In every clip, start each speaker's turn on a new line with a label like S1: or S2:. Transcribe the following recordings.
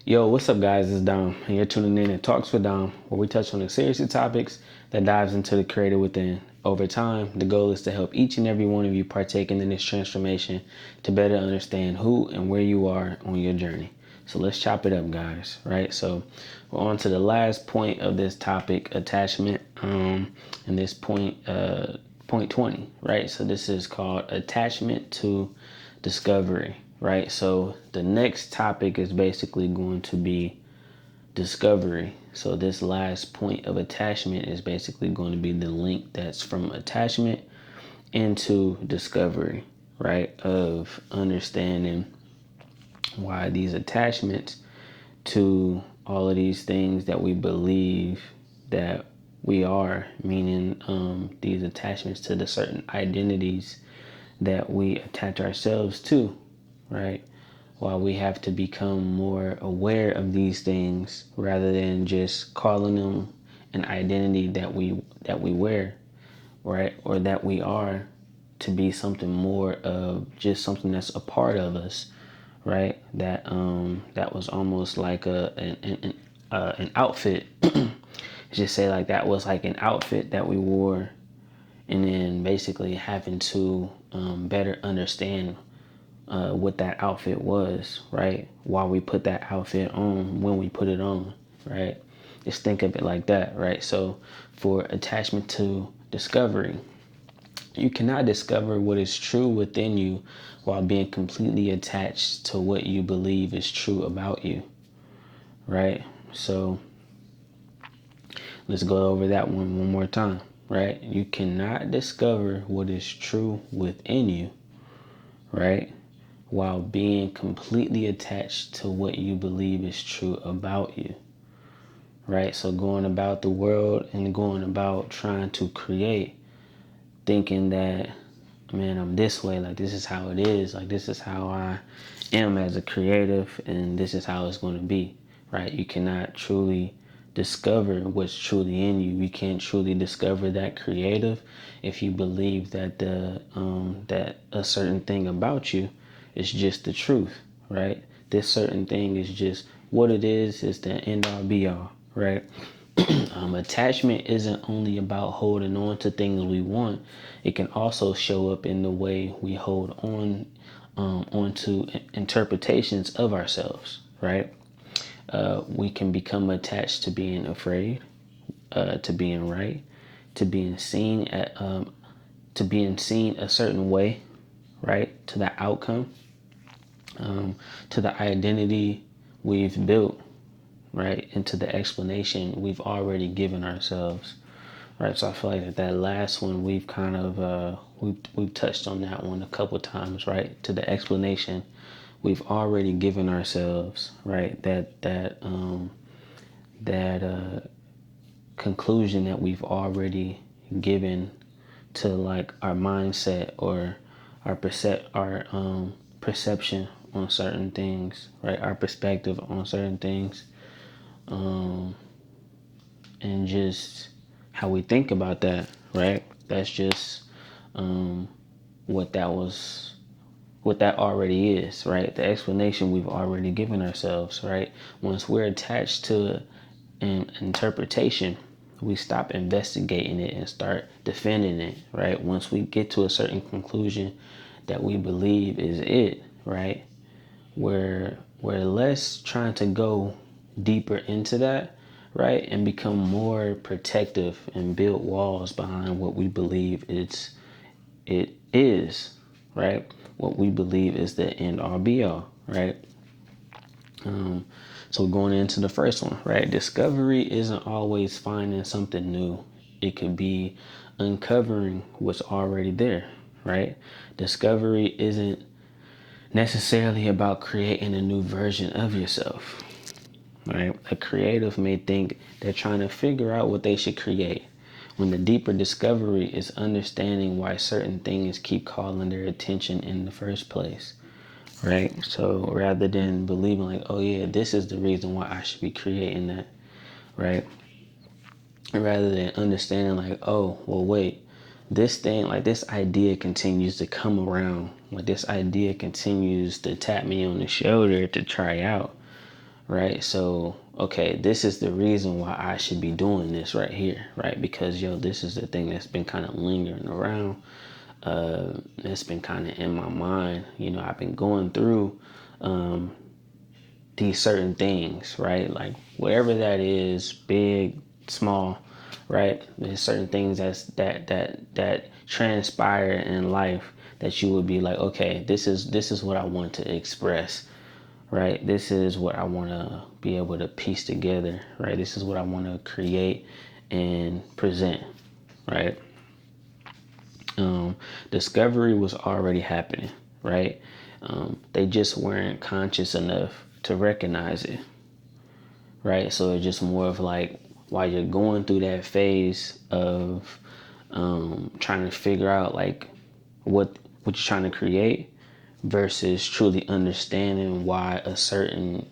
S1: Yo, what's up, guys? It's Dom, and you're tuning in to Talks with Dom, where we touch on the serious topics that dives into the creator within. Over time, the goal is to help each and every one of you partaking in this transformation to better understand who and where you are on your journey. So let's chop it up, guys. Right? So we're on to the last point of this topic, attachment. And this point 20. Right? So this is called attachment to discovery. Right? So the next topic is basically going to be discovery. So this last point of attachment is basically going to be the link that's from attachment into discovery, right? Of understanding why these attachments to all of these things that we believe that we are, meaning these attachments to the certain identities that we attach ourselves to, right? While we have to become more aware of these things rather than just calling them an identity that we wear, right? Or that we are, to be something more of just something that's a part of us, right? That was almost like an outfit. Just say like that was like an outfit that we wore, and then basically having to better understand what that outfit was, right? While we put that outfit on, when we put it on, right? Just think of it like that, right? So for attachment to discovery, you cannot discover what is true within you while being completely attached to what you believe is true about you, right? So let's go over that one more time, right? You cannot discover what is true within you, right? While being completely attached to what you believe is true about you, right? So going about the world and going about trying to create, thinking that, man, I'm this way, like this is how it is, like this is how I am as a creative, and this is how it's going to be, right? You cannot truly discover what's truly in you. You can't truly discover that creative if you believe that that a certain thing about you is just the truth, right? This certain thing is just what it is the end all be all, right? Attachment isn't only about holding on to things we want. It can also show up in the way we hold on onto interpretations of ourselves, right? We can become attached to being afraid, to being right, to being seen to being seen a certain way, right? To the outcome, to the identity we've built, right? Into the explanation we've already given ourselves, right? So I feel like that last one we've kind of we've touched on that one a couple times, right? To the explanation we've already given ourselves, right? That conclusion that we've already given to like our mindset or our perception on certain things, right? Our perspective on certain things, and just how we think about that, right? That's just what that was, what that already is, right? The explanation we've already given ourselves, right? Once we're attached to an interpretation, we stop investigating it and start defending it, right? Once we get to a certain conclusion that we believe is it, right? We're less trying to go deeper into that, right? And become more protective and build walls behind what we believe it is, right? What we believe is the end all be all, right? So going into the first one, right? Discovery isn't always finding something new. It could be uncovering what's already there, right? Discovery isn't necessarily about creating a new version of yourself, right? A creative may think they're trying to figure out what they should create, when the deeper discovery is understanding why certain things keep calling their attention in the first place, right? So rather than believing like, oh yeah, this is the reason why I should be creating that, right? Rather than understanding like, oh, well, wait, this thing, like this idea continues to come around, like this idea continues to tap me on the shoulder to try out, right? So, okay, this is the reason why I should be doing this right here, right? Because, this is the thing that's been kind of lingering around. It's been kind of in my mind. I've been going through these certain things, right? Like whatever that is, big, small, right? There's certain things that transpire in life that you would be like, okay, this is what I want to express, right? This is what I want to be able to piece together, right? This is what I want to create and present, right? Discovery was already happening, right? They just weren't conscious enough to recognize it, right? So it's just more of like while you're going through that phase of trying to figure out like what you're trying to create versus truly understanding why a certain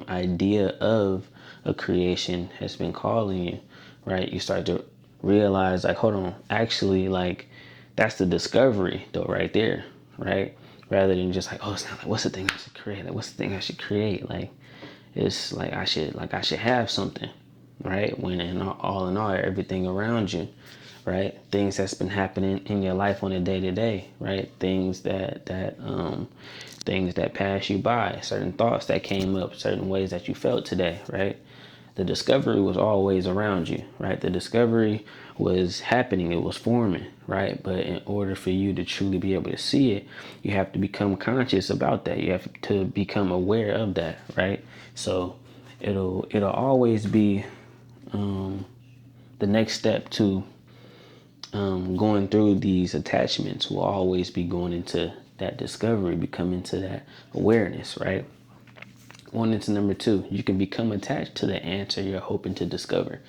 S1: idea of a creation has been calling you, right? You start to realize like, hold on, actually, like that's the discovery though, right there, right? Rather than just like, oh, it's not like, what's the thing I should create? Like, what's the thing I should create? Like, it's like I should have something, right? When in all, everything around you, right? Things that's been happening in your life on a day to day, right? Things that pass you by, certain thoughts that came up, certain ways that you felt today, right? The discovery was always around you, right? The discovery was happening, it was forming, right? But in order for you to truly be able to see it, you have to become conscious about that. You have to become aware of that, right? So it'll always be the next step to going through these attachments will always be going into that discovery, becoming to that awareness, right? Going into number 2, you can become attached to the answer you're hoping to discover.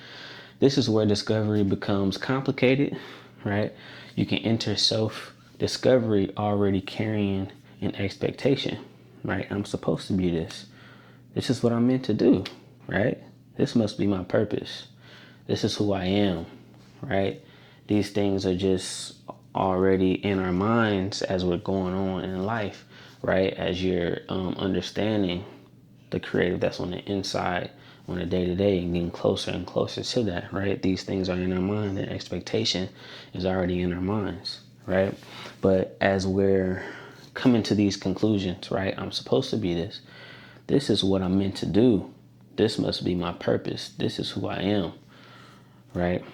S1: This is where discovery becomes complicated, right? You can enter self-discovery already carrying an expectation, right? I'm supposed to be this. This is what I'm meant to do, right? This must be my purpose. This is who I am, right? These things are just already in our minds as we're going on in life, right? As you're understanding the creative that's on the inside on a day-to-day and getting closer and closer to that, right? These things are in our mind. The expectation is already in our minds, right? But as we're coming to these conclusions, right? I'm supposed to be this. This is what I'm meant to do. This must be my purpose. This is who I am, right?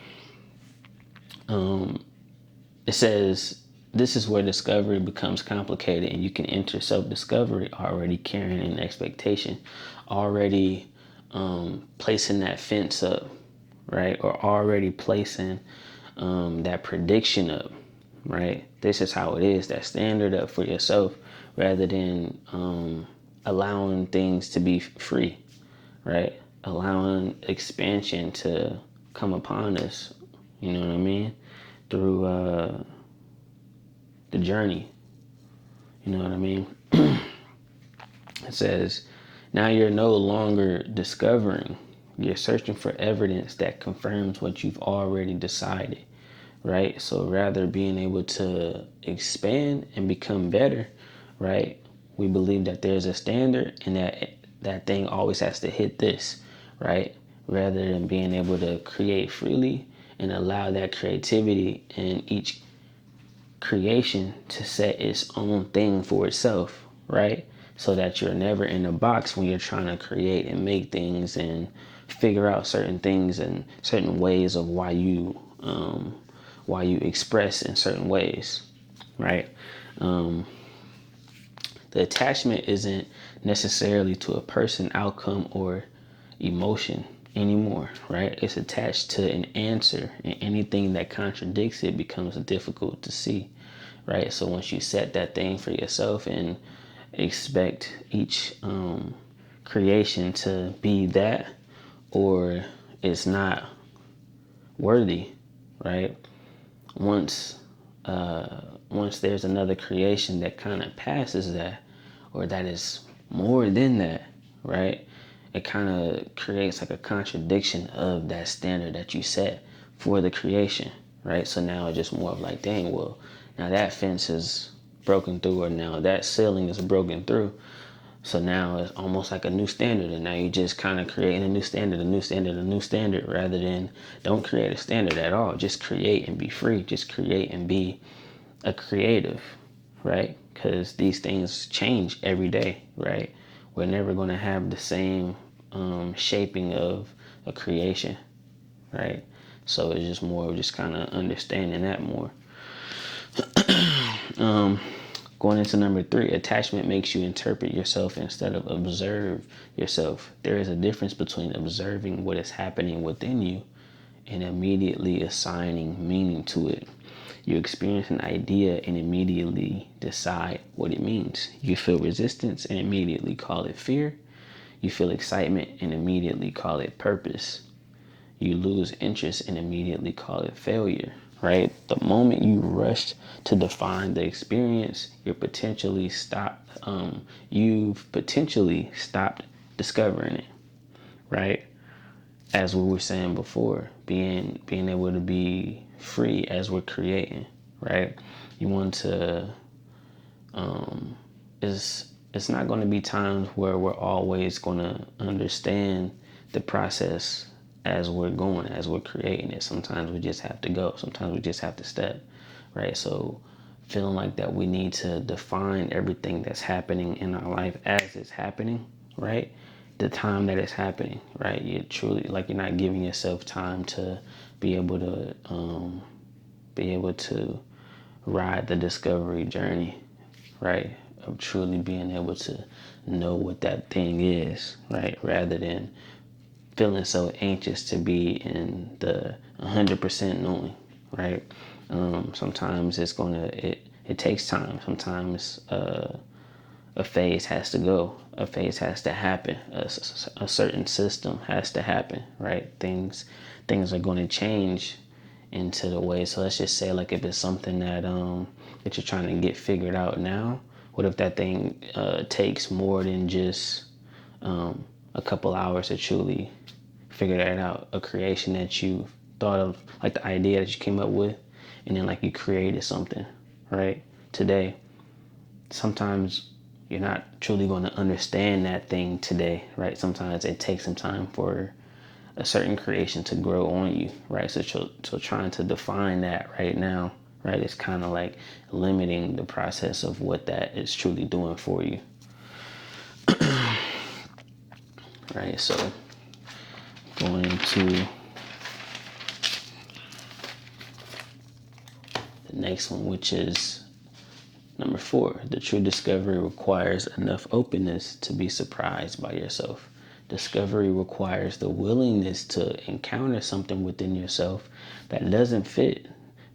S1: It says this is where discovery becomes complicated and you can enter self-discovery already carrying an expectation, already placing that fence up, right? Or already placing that prediction up, right? This is how it is, that standard up for yourself rather than allowing things to be free, right? Allowing expansion to come upon us, you know what I mean? Through the journey, you know what I mean? It says, now you're no longer discovering, you're searching for evidence that confirms what you've already decided, right? So rather being able to expand and become better, right? We believe that there's a standard and that thing always has to hit this, right? Rather than being able to create freely and allow that creativity in each creation to set its own thing for itself, right? So that you're never in a box when you're trying to create and make things and figure out certain things and certain ways of why you express in certain ways, right? The attachment isn't necessarily to a person, outcome, or emotion anymore, right? It's attached to an answer, and anything that contradicts it becomes difficult to see, right? So once you set that thing for yourself and expect each creation to be that, or it's not worthy, right? Once there's another creation that kind of passes that, or that is more than that, right? It kind of creates like a contradiction of that standard that you set for the creation, right? So now it's just more of like, dang, well, now that fence is broken through, or now that ceiling is broken through. So now it's almost like a new standard, and now you're just kind of creating a new standard, a new standard, a new standard, rather than don't create a standard at all. Just create and be free. Just create and be a creative, right? Because these things change every day, right? We're never going to have the same shaping of a creation, right? So it's just more of just kind of understanding that more. Going into number 3, attachment makes you interpret yourself instead of observe yourself. There is a difference between observing what is happening within you and immediately assigning meaning to it. You experience an idea and immediately decide what it means. You feel resistance and immediately call it fear. You feel excitement and immediately call it purpose. You lose interest and immediately call it failure, right? The moment you rush to define the experience, you've potentially stopped discovering it, right? As we were saying before, being able to be free as we're creating, right? You want to it's not going to be times where we're always going to understand the process as we're going, as we're creating it. Sometimes we just have to go. Sometimes we just have to step, right? So feeling like that we need to define everything that's happening in our life as it's happening, right? The time that it's happening, right? You're truly like you're not giving yourself time to be able to ride the discovery journey, right? Of truly being able to know what that thing is, right? Rather than feeling so anxious to be in the 100% knowing, right? Sometimes it takes time. Sometimes a phase has to go. A phase has to happen. A certain system has to happen, right? Things are going to change into the way. So let's just say, like, if it's something that that you're trying to get figured out now, what if that thing takes more than just a couple hours to truly figure that out? A creation that you thought of, like the idea that you came up with, and then like you created something, right? Today, sometimes you're not truly going to understand that thing today, right? Sometimes it takes some time for a certain creation to grow on you, right? So trying to define that right now, right, is kind of like limiting the process of what that is truly doing for you. Right, so going to the next one, which is number 4. The true discovery requires enough openness to be surprised by yourself. Discovery requires the willingness to encounter something within yourself that doesn't fit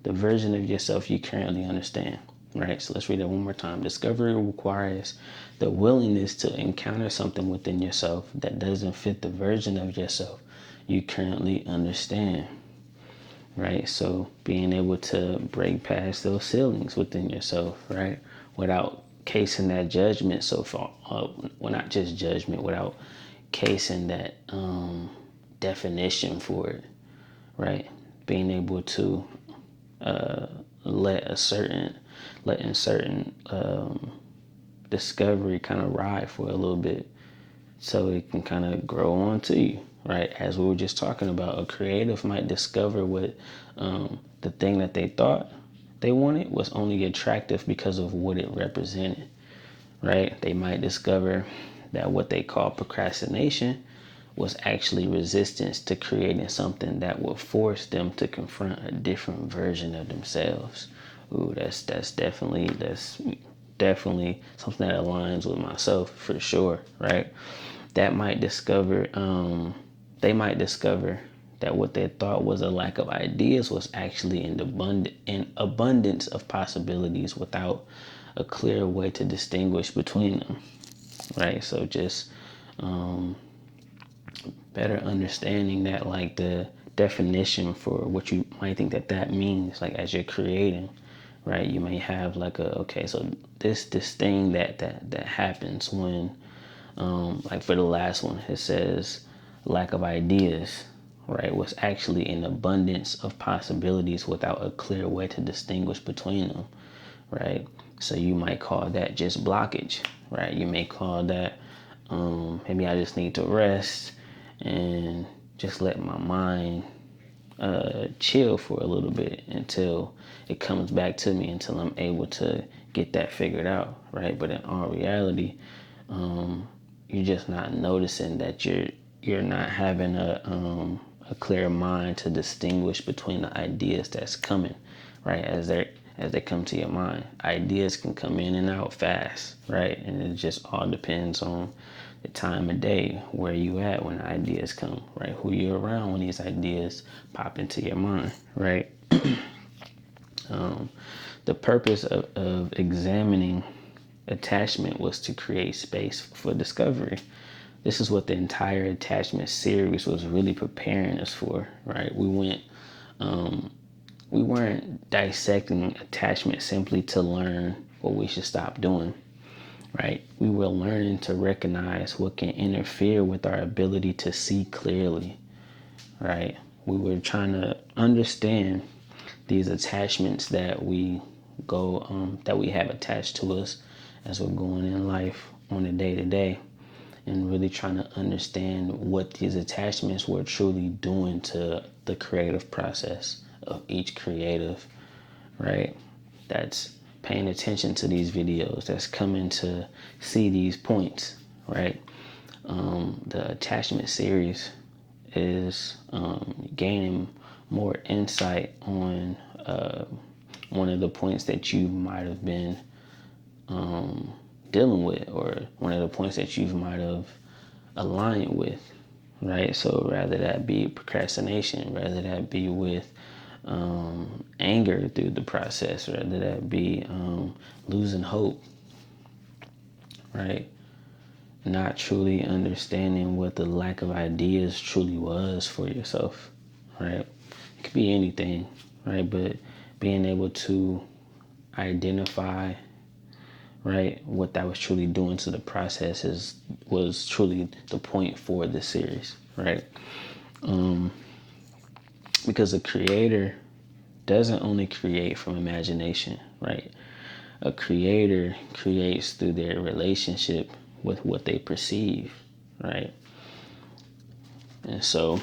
S1: the version of yourself you currently understand. Right, so let's read that one more time. Discovery requires the willingness to encounter something within yourself that doesn't fit the version of yourself you currently understand. Right, so being able to break past those ceilings within yourself, right, without casing that judgment so far. Well, not just judgment, without casing that definition for it, right? Being able to letting certain discovery kind of ride for a little bit, so it can kind of grow on to you, right? As we were just talking about, a creative might discover what the thing that they thought they wanted was only attractive because of what it represented, right? They might discover that what they call procrastination was actually resistance to creating something that would force them to confront a different version of themselves. Ooh, that's definitely something that aligns with myself for sure, right? That might discover they might discover that what they thought was a lack of ideas was actually an abundance of possibilities without a clear way to distinguish between them, right? So just better understanding that, like, the definition for what you might think that means, like, as you're creating, right? You may have like so this thing that happens when like for the last one, it says lack of ideas, right, was actually an abundance of possibilities without a clear way to distinguish between them, right? So you might call that just blockage, right? You may call that maybe I just need to rest and just let my mind chill for a little bit until it comes back to me, until I'm able to get that figured out, right? But in all reality, you're just not noticing that you're not having a clear mind to distinguish between the ideas that's coming, right? As they come to your mind, ideas can come in and out fast, right? And it just all depends on the time of day, where you at when the ideas come, right? Who you're around when these ideas pop into your mind, right? The purpose of examining attachment was to create space for discovery. This is what the entire attachment series was really preparing us for, right? We weren't dissecting attachment simply to learn what we should stop doing, right? We were learning to recognize what can interfere with our ability to see clearly, right? We were trying to understand these attachments that we that we have attached to us as we're going in life on a day to day, and really trying to understand what these attachments were truly doing to the creative process of each creative, right? That's paying attention to these videos, that's coming to see these points, right? The attachment series is gaining more insight on one of the points that you might have been dealing with, or one of the points that you might have aligned with, right? So rather that be procrastination, rather that be with anger through the process, rather that be losing hope, right? Not truly understanding what the lack of ideas truly was for yourself, right? It could be anything, right? But being able to identify, right, what that was truly doing to the process was truly the point for this series, right? Because a creator doesn't only create from imagination, right? A creator creates through their relationship with what they perceive, right? And so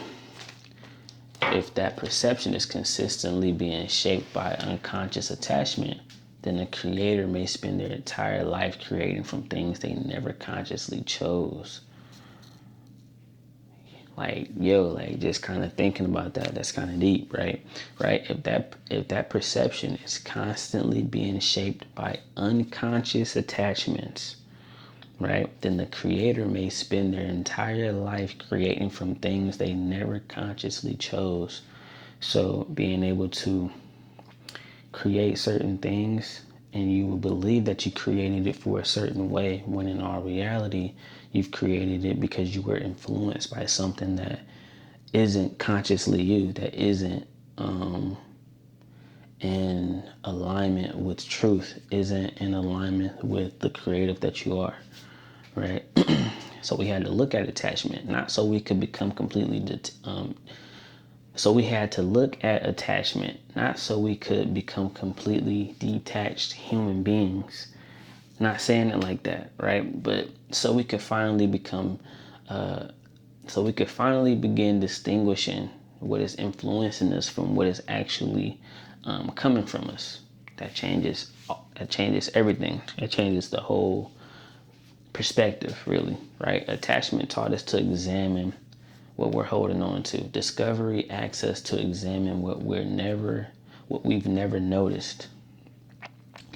S1: if that perception is consistently being shaped by unconscious attachment, then the creator may spend their entire life creating from things they never consciously chose. Like, just kind of thinking about that, that's kind of deep, right? Right? If that perception is constantly being shaped by unconscious attachments, right, then the creator may spend their entire life creating from things they never consciously chose. So being able to create certain things, and you will believe that you created it for a certain way, when in all reality you've created it because you were influenced by something that isn't consciously you, that isn't in alignment with truth, isn't in alignment with the creative that you are, right? So we had to look at attachment, not so we could become completely so we had to look at attachment, not so we could become completely detached human beings. Not saying it like that, right? But so we could finally become, so we could finally begin distinguishing what is influencing us from what is actually coming from us. That changes everything. It changes the whole perspective, really, right? Attachment taught us to examine what we're holding on to. Discovery asks us to examine what we've never noticed.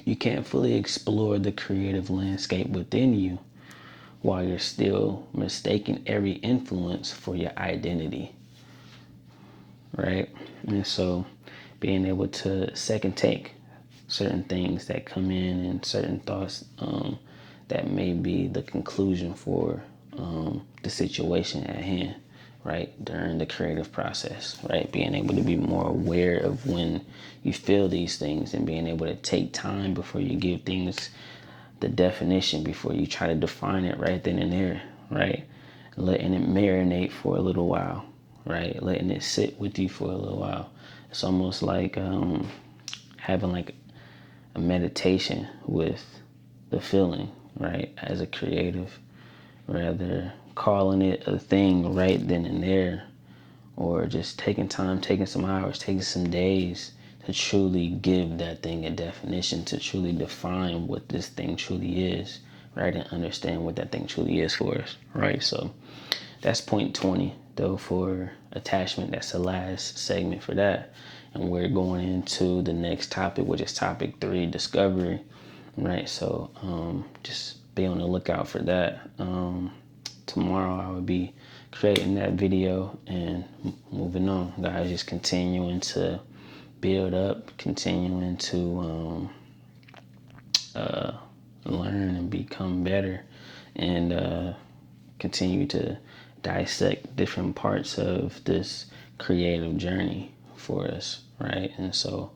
S1: You can't fully explore the creative landscape within you while you're still mistaking every influence for your identity, right? And so being able to second take certain things that come in, and certain thoughts that may be the conclusion for the situation at hand, right, during the creative process, right? Being able to be more aware of when you feel these things, and being able to take time before you give things the definition, before you try to define it right then and there, right? Letting it marinate for a little while, right? Letting it sit with you for a little while. It's almost like having like a meditation with the feeling, right? As a creative, rather calling it a thing right then and there, or just taking time, taking some hours, taking some days to truly give that thing a definition, to truly define what this thing truly is, right? And understand what that thing truly is for us, right? So that's point 20, though, for attachment. That's the last segment for that. And we're going into the next topic, which is topic 3, discovery, right? So just be on the lookout for that. Tomorrow I will be creating that video and moving on, guys. Just continuing to build up, continuing to learn and become better, and continue to dissect different parts of this creative journey for us, right? And so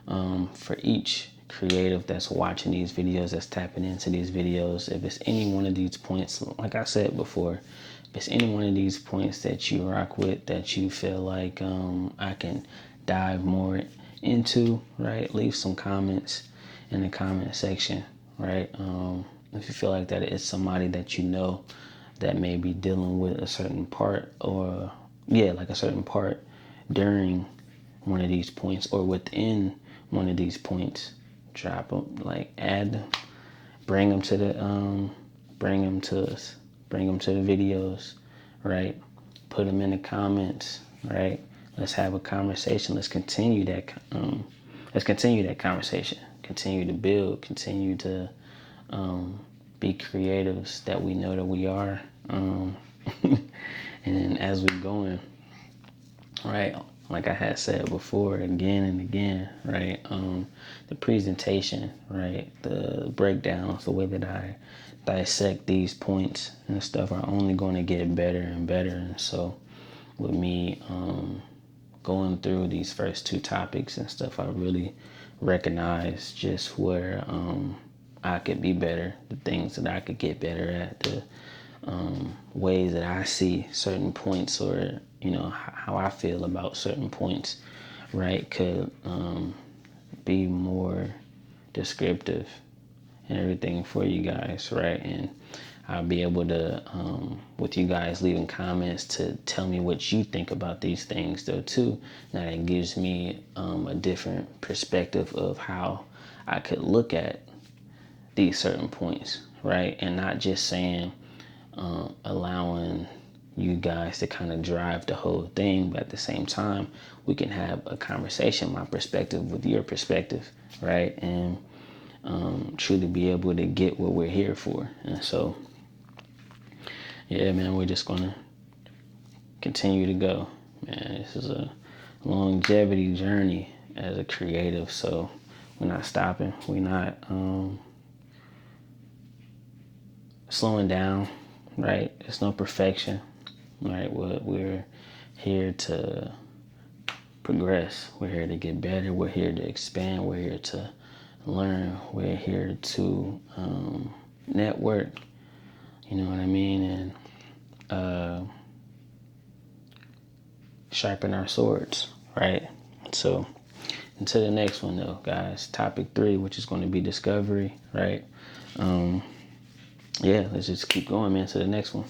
S1: for each creative that's watching these videos, that's tapping into these videos, if it's any one of these points, like I said before, if it's any one of these points that you rock with, that you feel like I can dive more into, right? Leave some comments in the comment section, right? If you feel like that it's somebody that you know that may be dealing with a certain part, or like a certain part during one of these points or within one of these points, drop them, like add them, bring them to the bring them to us, bring them to the videos, right? Put them in the comments, right? Let's have a conversation. Let's continue that conversation. Continue to build, continue to be creatives that we know that we are. And then as we're going, right, like I had said before, again and again, right, the presentation, right, the breakdowns, the way that I dissect these points and stuff are only going to get better and better. And so with me going through these first 2 topics and stuff, I really recognize just where I could be better, the things that I could get better at, the ways that I see certain points, or how I feel about certain points, right, could be more descriptive and everything for you guys, right? And I'll be able to, with you guys leaving comments, to tell me what you think about these things, though, too. Now that gives me a different perspective of how I could look at these certain points, right? And not just saying, allowing you guys to kind of drive the whole thing, but at the same time, we can have a conversation, my perspective with your perspective, right? And truly be able to get what we're here for. And so, yeah, man, we're just gonna continue to go, man. This is a longevity journey as a creative, so we're not stopping. We're not slowing down, right? It's no perfection, right? We're here to progress. We're here to get better. We're here to expand. We're here to learn. We're here to network. You know what I mean? And sharpen our swords, right? So until the next one, though, guys, topic 3, which is going to be discovery, right? Let's just keep going, man, to the next one.